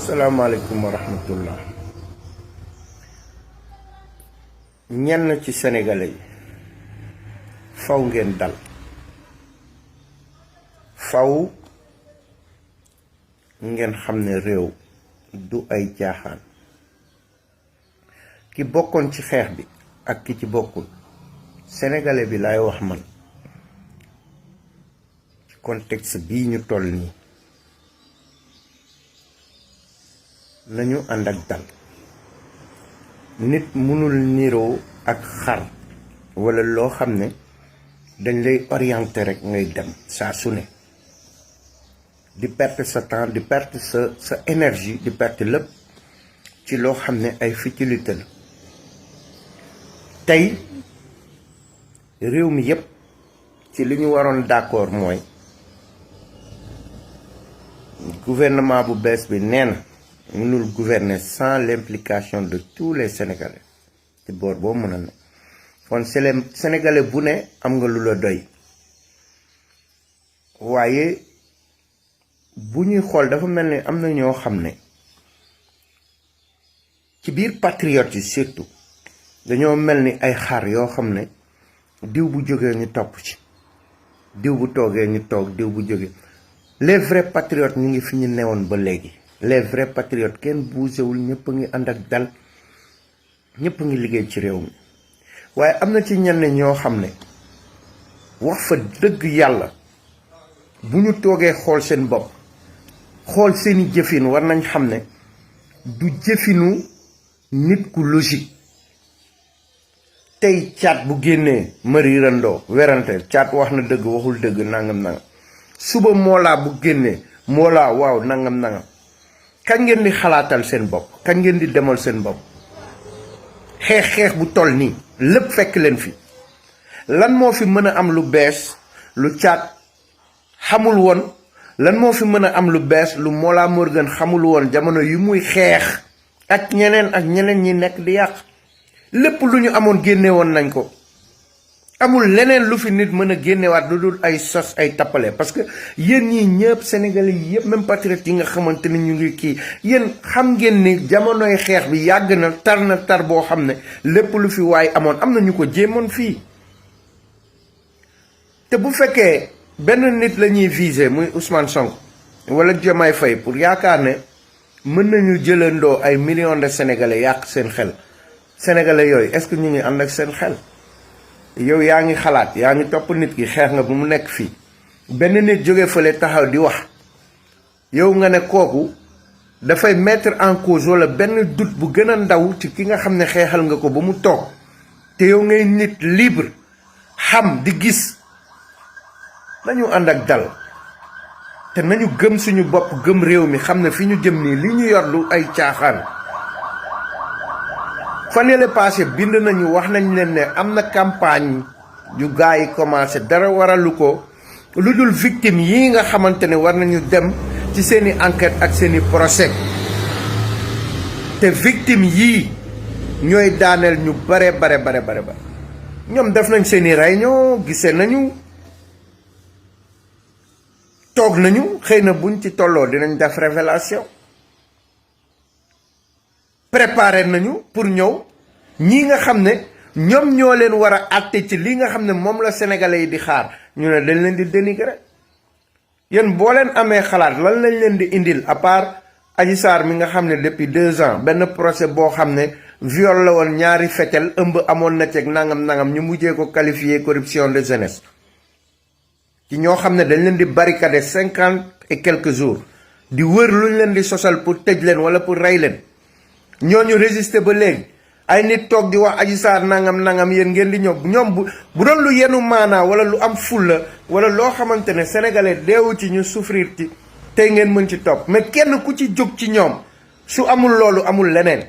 asalaamaaleykum wa rahmatullah. ñenn ci sénégalais yi faw ngeen dal, faw ngeen xam ne réew du ay jaaxaan. ki bokkoon ci xeex bi ak ki ci bokkul, sénégalais bi laay wax man, ci contexte bii ñu toll nii, nañu ànd ak dal. nit mënul niroo ak xar walla loo xam ne dañ lay orienté rek ngay dem saa su ne di perte sa temps, di perte sa énergie, di perte lépp ci loo xam ne ay futilité la. tey réew mi yépp ci li ñu waroon d'accord mooy gouvernement bu bees bi nee na mënul gouverner sans l'implication de tous les Sénégalais ci boor boo mën a ne. kon Sénégalais bu ne am nga lu la doy, waaye bu ñuy xool dafa mel ni am na ñoo xam ne ci biir patriotes yi surtout dañoo mel ni ay xar yoo xam ne diw bu jógee ñu topp ci, diw bu toogee ñu toog, diw bu jógee. Les vrais patriotes ñu ngi fi ñu newoon ba léegi. Les vrais patriotes kenn bougéwul, ñëpp a ngi ànd ak dal, ñëpp a ngi liggéey ci réew mi. waaye am na ci ñenn ñoo xam ne wax fa dëgg yàlla bu ñu toogee xool seen bopp, xool seeni jëfin, war nañ xam ne du jëfinu nit ku logique. tey caat bu génnee mari randoo werante, caat wax na dëgg waxul dëgg, nangam nangam. suba moolaa bu génnee moolaa waaw nangam nangam. kañ ngeen di xalaatal seen bopp, kañ ngeen di demal seen bopp? xeex bu toll nii lépp fekk leen fi. lan moo fi mën a am lu bees lu caat xamul woon? lan moo fi mën a am lu bees lu Mollah Morgun xamul woon jamono yu muy xeex ak ñeneen ñi nekk di yàq? lépp lu ñu amoon génne woon nañ ko. amul leneen lu fi nit mën a génnewaat lu dul ay sos, ay tappale. parce que yéen ñii ñëpp sénégalais yi yëpp, même patriotes yi nga xamante ni ñu ngi kii, yéen xam ngeen ni jamonoy xeex bi yàgg na tar boo xam ne lépp lu fi waay amoon am na ñu ko jéemoon fii. te bu fekkee benn nit la ñuy viser muy Ousmane Sonko wala Diomaye Faye pour yaakaar ne mën nañu jëlandoo ay millions de sénégalais yàq seen xel, sénégalais yooyu est-ce que ñu ngi ànd ak seen xel? yow yaa ngi xalaat, yaa ngi topp nit ki, xeex nga bu mu nekk fii, benn nit jóge fële taxaw di wax, yow nga ne kooku dafay mettre en cause wala benn doute bu gën a ndaw ci ki nga xam ne xeexal nga ko ba mu toog. te yow ngay nit libre, xam di gis. nañu ànd ak dal te nañu gëm suñu bopp, gëm réew mi, xam ne fi ñu jëm nii li ñu yor lu ay caaxaan. fan yële passé bind nañu, wax nañ leen ne am na campagne yu gars yi commencé, dara waralu ko lu dul victime yi nga xamante ne war nañu dem ci seeni enquête ak seeni procès. te victime yii ñooy daaneel ñu bare. ñoom def nañ seeni réunion, gisee nañu, toog nañu, xëy na buñ ci tolloo dinañ def révélation. préparé nañu pour ñëw ñii nga xam ne ñoom ñoo leen war a àtte ci li nga xam ne moom la sénégalais yi di xaar, ñu ne dañ leen di dénigrer. yéen boo leen amee xalaat lan lañ leen di indil à part Adji Sarr mi nga xam ne depuis 2 ans benn procès boo xam ne viol la woon, ñaari feccel, ëmb amoon na ceeg nangam ñu mujjee ko qualifier corruption de jeunesse. ci ñoo xam ne dañ leen di barricader 50 et quelques jours di wër luñ leen di sosal pour tëj leen wala pour rey leen. ñooñu résister ba léegi. ay nit toog di wax Adji Sarr nangam yéen ngeen di ñëw. ñoom bu doon lu yenu maanaa wala lu am fulla wala loo xamante ne sénégalais deewu ci ñu souffrir ci, tey ngeen mën ci topp. mais kenn ku ci jóg ci ñoom su amul loolu amul leneen.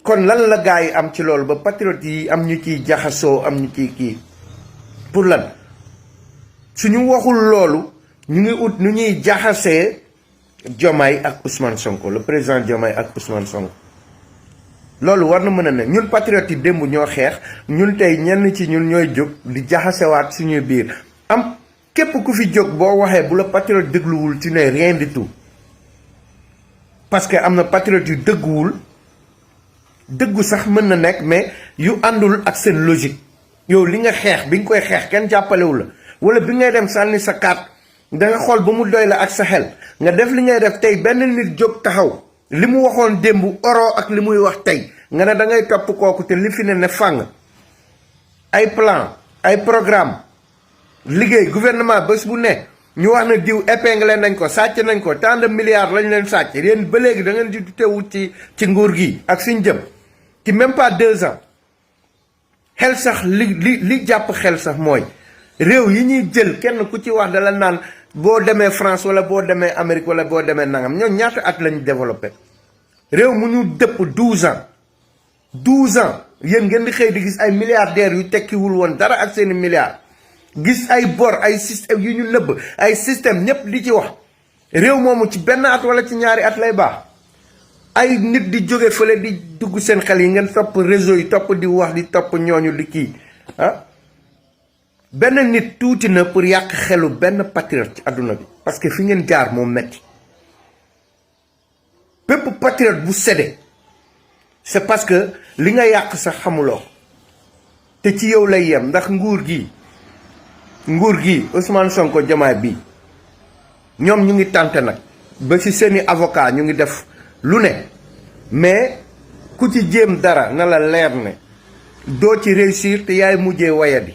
kon lan la gaa yi am ci loolu ba patriote yi am ñu ciy jaxasoo, am ñu ciy kii pour lan? suñu waxul loolu ñu ngi ut nu ñuy jaxasee Diomaye ak Ousmane Sonko, le président Diomaye ak Ousmane Sonko. loolu war na mën a ne. ñun patriotes yi démb ñoo xeex, ñun tey ñenn ci ñun ñooy jóg di jaxasewaat suñuy biir. képp ku fi jóg boo waxee bu la patriote dégluwul tu n'es rien du tout parce que am na patriote yu dëgguwul dëggu sax mën na nekk mais yu àndul ak seen logique yow li nga xeex bi nga koy xeex kenn jàppalewu la wala bi ngay dem sànni sa carte da nga xool ba mu doy la ak sa xel nga def li ngay def tey benn nit jóg taxaw li mu waxoon démb oro ak li muy wax tey nga ne da ngay topp kooku te li fi ne fàng ay plan ay programme liggéey gouvernement bés bu ne ñu wax na diw épinglé nañ ko sàcc nañ ko tant de milliards lañ leen sàcc yéen ba léegi da ngeen di teewut ci nguur gi ak suñ jëm ci même pas 2 ans xel sax li jàpp xel sax mooy réew yi ñuy jël kenn ku ci wax dala naan boo demee France wala boo demee Amérique wala boo demee nangam ñoom ñaata at lañu développé réew mu ñu dëpp 12 ans 12 ans yéen ngeen di xëy di gis ay milliardaires yu tekkiwul woon dara ak seeni milliards gis ay bor ay système yu ñu nëbb ay système ñëpp di ci wax réew moomu ci benn at wala ci ñaari at lay baax ay nit di jóge fële di dugg seen xel yi ngeen topp réseau yi topp di wax di topp ñooñu di kii ah benn nit tuuti na pour yàq xelu benn patriote ci àdduna bi parce que fi ngeen jaar moo metti bépp patriote bu séddee c'est parce que li nga yàq sax xamuloo te ci yow lay yem ndax nguur gi Ousmane Sonko Diomaye bi ñoom ñu ngi tànte nag ba ci seeni avocat ñu ngi def lu ne mais ku ci jéem dara na la leer ne doo ci réussir te yaay mujjee wayadi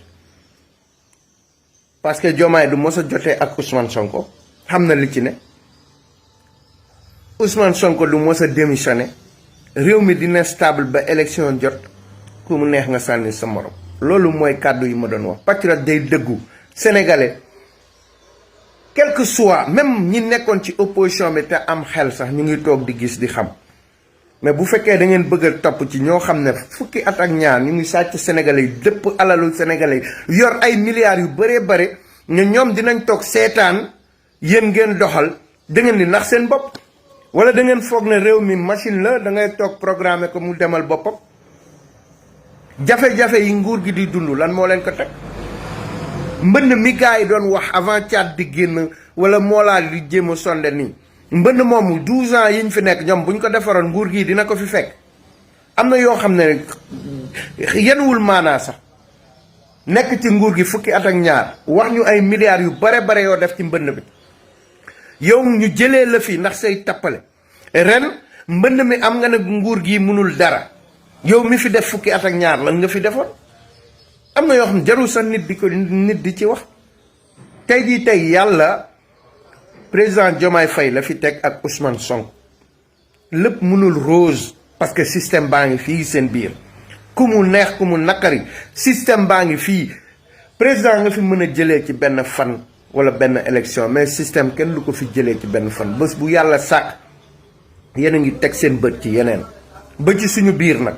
parce que Diomaye du mos a jotee ak Ousmane Sonko xam na li ci ne Ousmane Sonko du mos a démissionné réew mi dina stable ba élection jot ku mu neex nga sànni sa morom loolu mooy kàddu yi ma doon wax patriote day dëggu sénégalais quel que soit même ñi nekkoon ci opposition bi te am xel sax ñu ngi toog di gis di xam mais bu fekkee da ngeen bëgg a topp ci ñoo xam ne fukki at ak ñaar ñu ngi sàcc sénégalais yi dëpp alalu sénégalais yi yor ay milliards yu bëree bëri ne ñoom dinañ toog seetaan yéen ngeen doxal da ngeen di nax seen bopp wala da ngeen foog ne réew mi machine la da ngay toog programmer ko mu demal boppam jafe-jafe yi nguur gi di dund lan moo leen ko teg mbënn mi gars yi doon wax avant caat di génn wala moolaa di jéem a sonde nii mbënn moomu 12 ans yi ñu fi nekk ñoom bu ñu ko defaroon nguur gii dina ko fi fekk am na yoo xam ne yenuwul maanaa sax nekk ci nguur gi fukki at ak ñaar wax ñu ay milliards yu bare yoo def ci mbënn bi yow ñu jëlee la fi ndax say tappale ren mbënn mi am nga ne nguur gi mënul dara yow mi fi def fukki at ak ñaar lan nga fi defoon am na yoo xam ne jarul sax nit di ci wax tey jii tey yàlla président Diomaye Faye la fi teg ak Ousmane Sonko lépp mënul rose parce que système baa ngi fii seen biir ku mu neex ku mu naqari système baa ngi fii président nga fi mën a jëlee ci benn fan wala benn élection mais système kenn du ko fi jëlee ci benn fan bés bu yàlla sàkk yéen a ngi teg seen bët ci yeneen ba ci suñu biir nag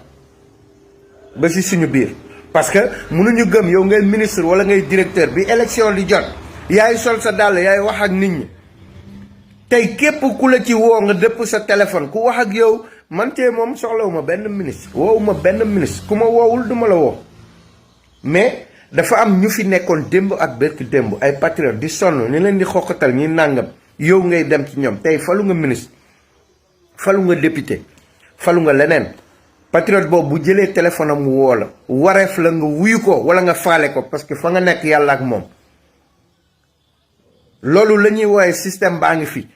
ba ci suñu biir parce que mënuñu gëm yow ngay ministre wala ngay directeur bi élection di jot yaay sol sa dàll yaay wax ak nit ñi tey képp ku la ci woo nga dëpp sa téléphone ku wax ak yow man tee moom soxlawuma benn ministre woowuma benn ministre ku ma woowul duma la woo mais dafa am ñu fi nekkoon démb ak bërki démb ay patriote di sonn ñu leen di xoqatal ñi nàngam yow ngay dem ci ñoom tey falu nga ministre falu nga député falu nga leneen patriote boobu bu jëlee téléphone am woo la wareef la nga wuyu ko wala nga faale ko parce que fa nga nekk yàlla ak moom loolu la ñuy wooye système baa ngi fi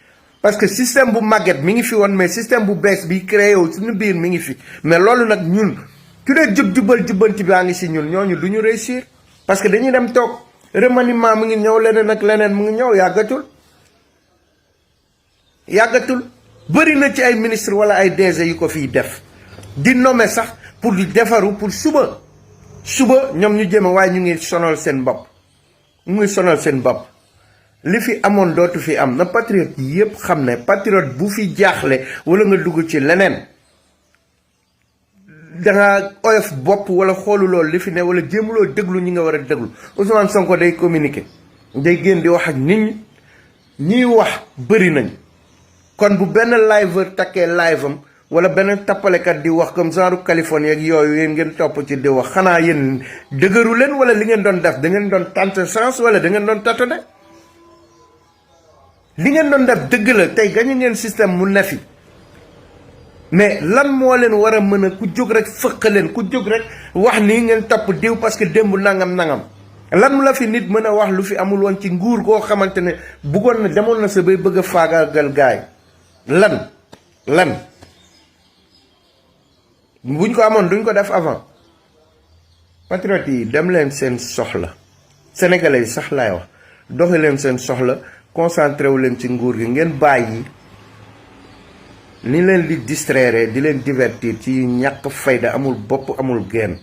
parce que système bu màgget mi ngi fi woon mais système bu bees bi créé wu suñu biir mi ngi fi mais loolu nag ñun ku dee jubbanti baa ngi si ñun ñooñu du ñu réussir parce que dañuy dem toog remaniement mu ngi ñëw leneen ak leneen mu ngi ñëw yàggatul bëri na ci ay ministre wala ay DG yu ko fiy def di nommer sax pour di defaru pour suba ñoom ñu jëme waaye ñu ngi sonal seen bopp li fi amoon dootu fi am na patriote yépp xam ne patriote bu fi jaaxle wala nga dugg ci leneen danga oyof bopp wala xooluloo li fi ne wala jéemuloo déglu ñi nga war a déglu Ousmane Sonko day communiquer day génn di wax ak nit ñi ñiy wax bëri nañ kon bu benn liveur takkee live am wala benn tappalekat di wax comme genre Californie ak yooyu yéen ngeen topp ci di wax xanaa yéen dëgëru leen wala li ngeen doon def da ngeen doon tenter chance wala da ngeen doon tâtonner li ngeen doon def dëgg la tey gañu ngeen système mu nefi mais lan moo leen war a mën a ku jóg rek fëq leen ku jóg rek wax nii ngeen topp diw parce que démb nangam nangam lan la fi nit mën a wax lu fi amul woon ci nguur goo xamante ne buggoon na demoon na sa bay bëgg a faagaagal gaay lan buñ ko amoon duñ ko def avant patriote yi dem leen seen soxla sénégalais yi sax laay wax doxi leen seen soxla concentré wu leen ci nguur gi ngeen bàyyi ni leen di distraire di leen divertir ci ñàkk fayda amul bopp amul genn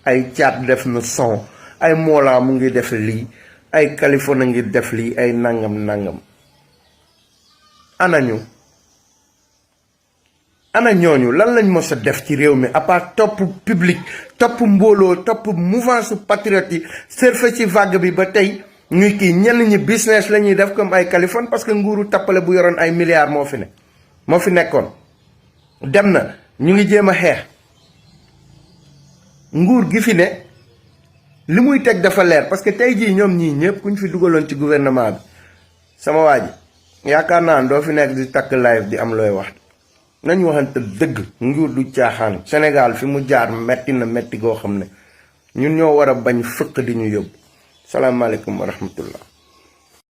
ay caat def na son ay Mollah mu ngi def lii ay Californie ngi def lii ay nangam ana ñooñu lan lañ mos a def ci réew mi à part topp public topp mbooloo topp mouvance patriote yi surfe ci vague bi ba tey ñuy kii ñenn ñi business la ñuy def comme ay Californie parce que nguuru tappale bu yoroon ay milliards moo fi nekkoon dem na ñu ngi jéem a xeex nguur gi fi ne li muy teg dafa leer parce que tey jii ñoom ñii ñëpp ku ñu fi dugaloon ci gouvernement bi sama waa ji yaakaar naa doo fi nekk di takk live di am looy wax nañu waxante dëgg nguur du caaxaan Sénégal fi mu jaar metti na metti goo xam ne ñun ñoo war a bañ fëkk di ñu yóbbu salaamaaleykum wa rahmatullah